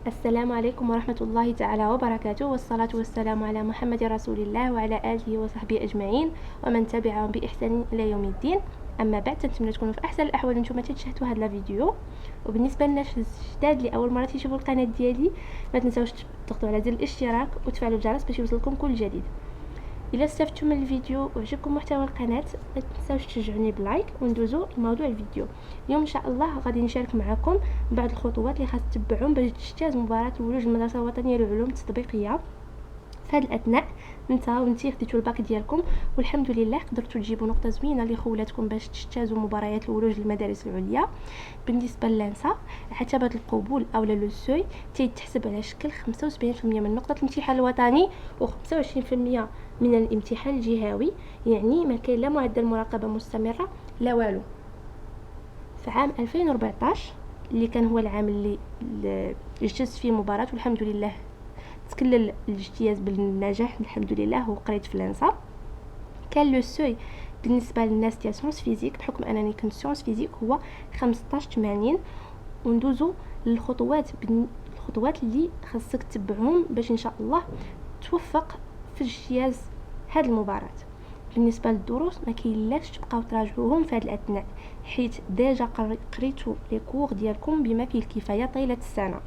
السلام عليكم ورحمة الله تعالى وبركاته، والصلاة والسلام على محمد رسول الله وعلى آله وصحبه أجمعين ومن تبعهم بإحسان إلى يوم الدين. أما بعد، نتمنى تكونوا في أحسن الأحوال نتوما تشاهدوا هذا الفيديو. وبالنسبة للناس الجداد اللي أول مرة تشوفوا القناة ديالي، ما تنساوش تضغطوا على زر الاشتراك وتفعلوا الجرس باش يوصلكم كل جديد. إلا استفدتم من الفيديو وعجبكم محتوى القناة، ما تنساوش تشجعوني بلايك وندوزو لموضوع الفيديو. اليوم ان شاء الله غادي نشارك معكم بعض الخطوات اللي خاص تتبعهم باش تجتاز مباراة الولوج المدرسة الوطنية للعلوم التطبيقية. في هذا الاثناء نتي خديتوا الباك ديالكم، والحمد لله قدرتوا تجيبوا نقطه زوينه لخولاتكم باش تجتازوا مباريات الولوج للمدارس العليا. بالنسبه للانسا، عتبه القبول او لو سوي تيتحسب على شكل 75% من نقطه الامتحان الوطني و25% من الامتحان الجهوي، يعني ما كاين لا معدل مراقبه مستمره لا والو. في عام 2014 اللي كان هو العام اللي اجتزت فيه مباراة، والحمد لله تكلل الاجتياز بالنجاح الحمد لله، وقريت في لانسا. كان لو سوي بالنسبه للناس ديال سيونس فيزيك، بحكم انني كنت سيونس فيزيك، هو 1580. وندوزو للخطوات الخطوات اللي خاصك تتبعهم باش ان شاء الله توفق في اجتياز هذه المباراة. بالنسبه للدروس ما كاينلاش تبقاو تراجعوهم في هذه الاثناء، حيت ديجا قريتوا لي كور ديالكم بما فيه الكفايه طيله السنه.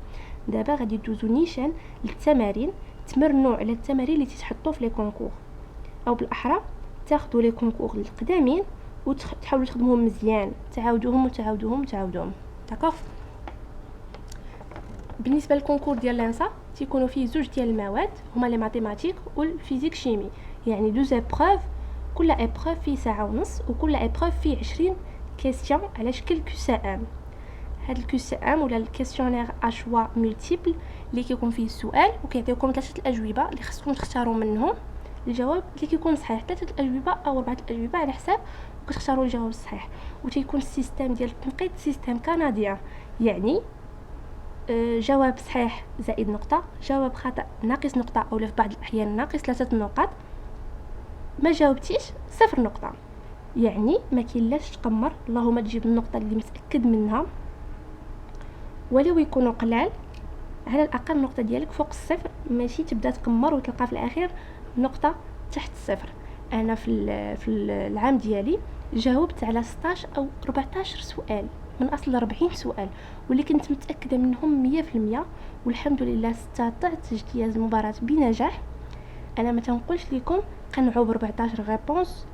دابا غادي دوزو نيشان للتمارين، تمرنوا على التمارين اللي تتحطوا في لي كونكور، او بالاحرى تاخذوا لي كونكور القدامين وتحاولوا تخدموهم مزيان، تعاودوهم. داكوغ. بالنسبه للكونكور ديال لانسا تيكونوا فيه زوج ديال المواد، هما لي ماتيماتيك والفيزيك شيمي، يعني دوز ايبروف، كل ايبروف فيه ساعه ونص، وكل ايبروف فيه 20 كيسيون على شكل كيو هاد الكيو ولا الكيسيونير اشوا مولتيبل اللي كيكون فيه السؤال وكيعطيوكم 3 الاجوبه اللي خصكم تختاروا منهم الجواب اللي كيكون صحيح، 3 الاجوبه او 4 الاجوبه على حساب، وكتختاروا الجواب الصحيح. وتيكون السيستم ديال التنقيط سيستم كندي، يعني جواب صحيح زائد نقطه، جواب خطا ناقص نقطه، او في بعض الاحيان ناقص 3 نقاط، ما جاوبتيش 0 نقطه. يعني ما كاينلاش تقمر، اللهم تجيب النقطه اللي متاكد منها، ولو يكونوا قلال، على الاقل النقطه ديالك فوق الصفر، ماشي تبدا تقمر وتلقى في الاخير نقطه تحت الصفر. انا في العام ديالي جاوبت على 16 او 14 سؤال من اصل 40 سؤال، واللي كنت متاكده منهم 100%، والحمد لله استطعت اجتياز المباراه بنجاح. انا ما تنقولش لكم قنعوا ب 14 ريبونس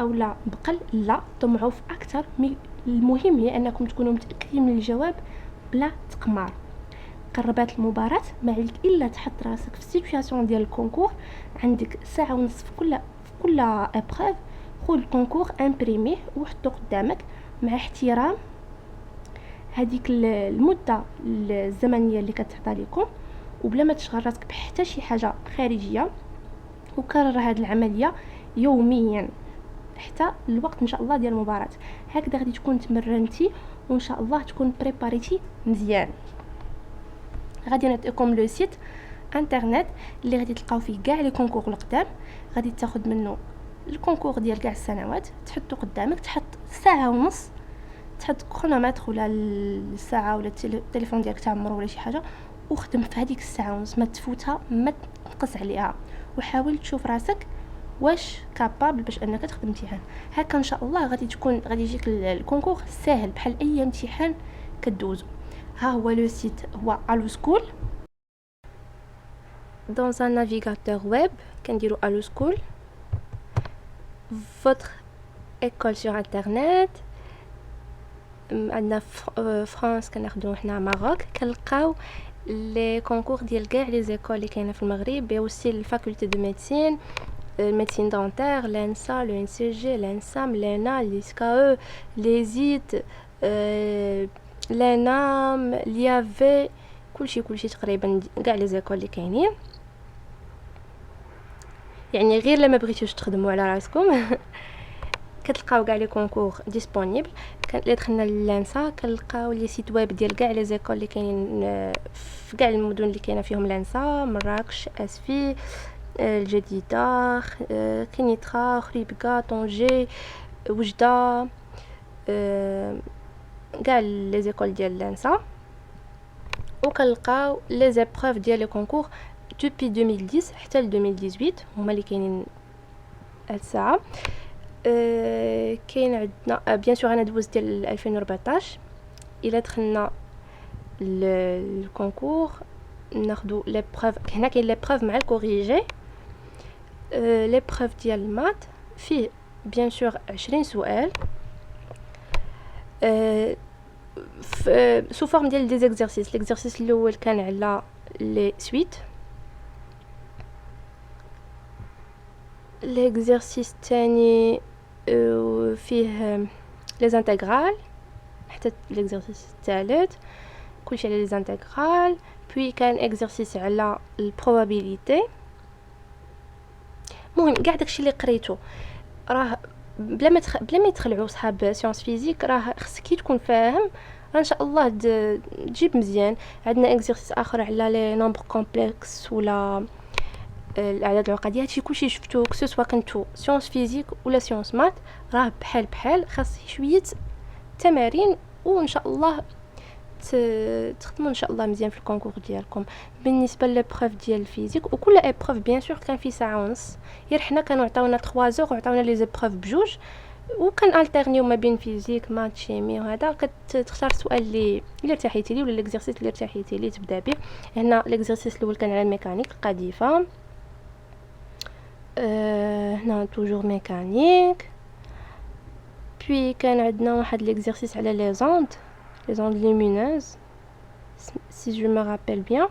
او لا بقل، لا، طمعوا في اكثر. المهم هي انكم تكونوا متاكدين من الجواب بلا تقمار. قربات المباراة، ما عليك الا تحط راسك في السيتوياسيون ديال الكونكور، عندك ساعه ونص في كل ابروف، خذ الكونكور امبريميه وحطو قدامك مع احترام هذيك المده الزمنيه اللي كتعطى لكم، وبلا ما تشغل راسك بحتى شي حاجه خارجيه، وكرر هذه العمليه يوميا حتى الوقت ان شاء الله ديال المباراه. هكذا غادي تكون تمرنتي، وان شاء الله تكون بريباريتي مزيان. غادي نعطيكم لو سيت انترنت اللي غادي تلقاو فيه كاع لي كونكور القدام، غادي تاخذ منه الكونكور ديال كاع السنوات، تحطو قدامك، تحط ساعه ونص، تحط كرونومتر ولا الساعه ولا التليفون ديالك تعمر ولا شي حاجه، وخدم في هذيك الساعه ونص، ما تفوتها، ما تنقص عليها، وحاول تشوف راسك واش كابابل باش انك تخدم امتحان. هكا ان شاء الله غادي يجيك الكونكور ساهل بحال اي امتحان كدوزو. ها هو لو سيت، هو الو سكول. dans un navigateur web كنديرو الو سكول. votre école sur internet، عندنا فرنسا كناخدو حنا ماروك، كنلقاو لي كونكور ديال كاع لي زيكول اللي كاينه في المغرب، اوسي الفاكولتي دو ميديسين، الميديسين دونتير، لانسا، لو ان سي جي، لانسام، لينا، ليسكا، ليزيت، لانام، ليافي، كلشي تقريبا كاع لي زيكول اللي كاينين. يعني غير لما بغيتوش تخدموا على راسكم كتلقاو كاع لي كونكور ديسپونيبل. اللي دخلنا للانسا كنلقاو لي سيت ويب ديال كاع لي زيكول اللي كاينين في كاع المدن اللي كاينه فيهم لانسا، مراكش، اسفي، الجديده، كينيترا، خريبكا، طنجة، وجده، كاع لي زيكول ديال لانسا. وكنلقاو لي زيبروف ديال لي كونكور دوبي 2010 حتى ل 2018 هما اللي كاينين هاد الساعه. كاين عندنا بيان سور انا دوزت ديال 2014. الا دخلنا الكونكور ناخدو لي بروف. هنا كاين لي بروف مع الكوريجي. لي بروف ديال المات فيه بيان سور 20 سؤال سو فورم ديال دي زيكزارسيس. ليكزارسيس الاول كان على لي سويت، ليكزارسيس الثاني فيه لي زانتيغرال، حتى ليكزارسيس الثالث كلشي على لي زانتيغرال. بوي كان اكزرسيس على البروبابيليتي. المهم كاع داكشي اللي قريتو راه بلا ما يتخلعوا صحاب سيونس فيزيك راه خصك كي تكون فاهم ان شاء الله تجيب مزيان. عندنا اكزرسيس اخر على لي نومبر كومبلكس ولا الاعداد العقديه. هادشي كلشي شفتو سواء كنتو سيونس فيزيك ولا سيونس مات راه بحال خاص شويه تمارين وان شاء الله تخدموا ان شاء الله مزيان في الكونكور ديالكم. بالنسبه للبروف ديال الفيزيك وكل ايبروف بيان سور كان في ساعه ونص. غير حنا كانوا عطاونا 3 زور وعطاونا لي زيبروف بجوج وكان التيرنيو ما بين فيزيك مات شيمي وهذا. كتختار السؤال اللي ارتحيتي ليه ولا ليكزارسيس اللي ارتحيتي ليه تبدا به. هنا ليكزارسيس الاول كان على الميكانيك القذيفه. هنا توجور ميكانيك. بوي كان عندنا واحد ليكزارسيس على لي زوند lumineuses si je me rappelle bien.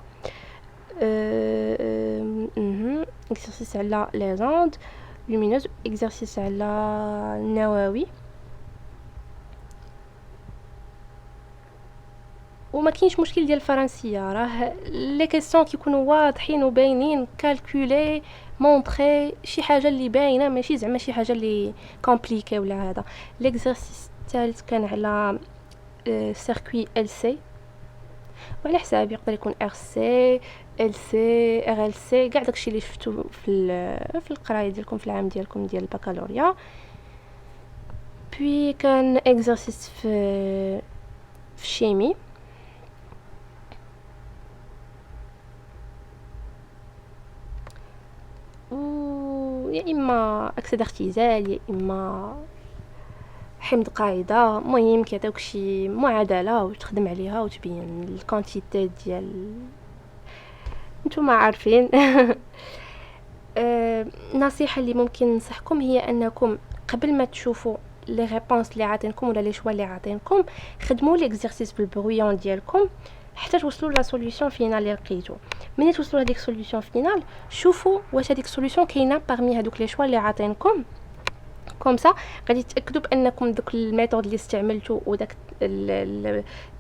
exercice على les ondes lumineuses, exercice على النووي. وما كاينش مشكل ديال الفرنسيه راه لي كيسيون كيكونوا واضحين وباينين كالكولي مونطري شي حاجه اللي باينه ماشي زعما شي حاجه اللي كومبليكي ولا هذا. ليكزرسيس الثالث كان على سيركوي ال سي وعلى حساب يقدر يكون ار سي ال سي ار ال سي كاع داكشي اللي شفتو في القرايه ديالكم في العام ديالكم ديال البكالوريا. بوي كان اكزرسيس في الشيمي يا اما اكسده اختزال يا اما حمض قاعده. المهم كيعطيوك شي معادله وتخدم عليها وتبين الكونتيتي ديال نتوما عارفين. نصيحه اللي ممكن ننصحكم هي انكم قبل ما تشوفوا لي ريبونس اللي عاطينكم ولا لي شوا اللي عاطينكم خدموا ليكزرسيس بالبرويون ديالكم حتى توصلوا لا سوليوشن فينال اللي لقيتو. ملي توصلوا لهاديك سوليوشن فينال شوفوا واش هذيك سوليوشن كاينه بارمي هذوك لي شوا اللي عاطينكم. كوم سا غادي تاكدوا بانكم دوك الميثود اللي استعملتوا وداك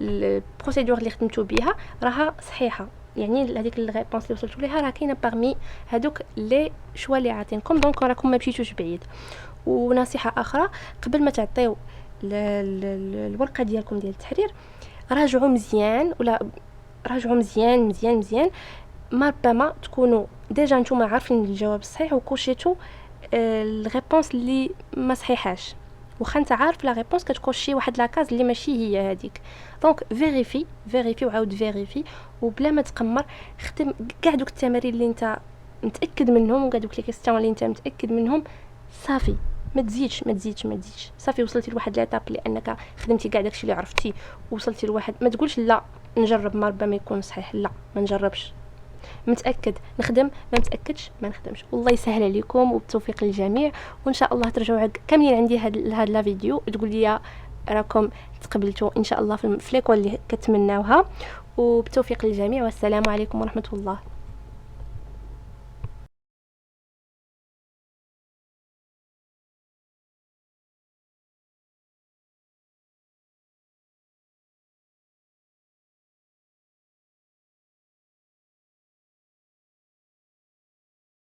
البروسيدور اللي خدمتوا بها راها صحيحه. يعني هذيك الريبونس اللي وصلتوا ليها راه كاينه بارمي هذوك لي شوا اللي عاطينكم. دونك راكم ما مشيتوش بعيد. ونصيحه اخرى قبل ما تعطيو الورقه ديالكم ديال التحرير راجعوا مزيان ولا راجعوا مزيان مزيان مزيان. ما ربما تكونوا ديجا نتوما عارفين الجواب الصحيح وكوشيتو الريبونس اللي ما صحيحاش واخا انت عارف لا ريبونس كتكوشي واحد لاكاز اللي ماشي هي هذيك. دونك فيريفي وعاود فيريفي وبلا ما تقمر خدم كاع دوك التمارين اللي انت متاكد منهم وكاع دوك لي كيسيون اللي انت متاكد منهم صافي. ما تزيدش صافي. وصلتي لواحد ليطاب لانك خدمتي كاع داكشي اللي عرفتي وصلتي لواحد. ما تقولش لا نجرب ما ربما يكون صحيح. لا ما نجربش. متاكد نخدم ما متاكدش ما نخدمش. والله يسهل عليكم وبالتوفيق للجميع. وان شاء الله ترجعوا كاملين عندي هاد لا فيديو تقول لي راكم تقبلتوا ان شاء الله في ليكول اللي كتمناوها. وبالتوفيق للجميع والسلام عليكم ورحمه الله.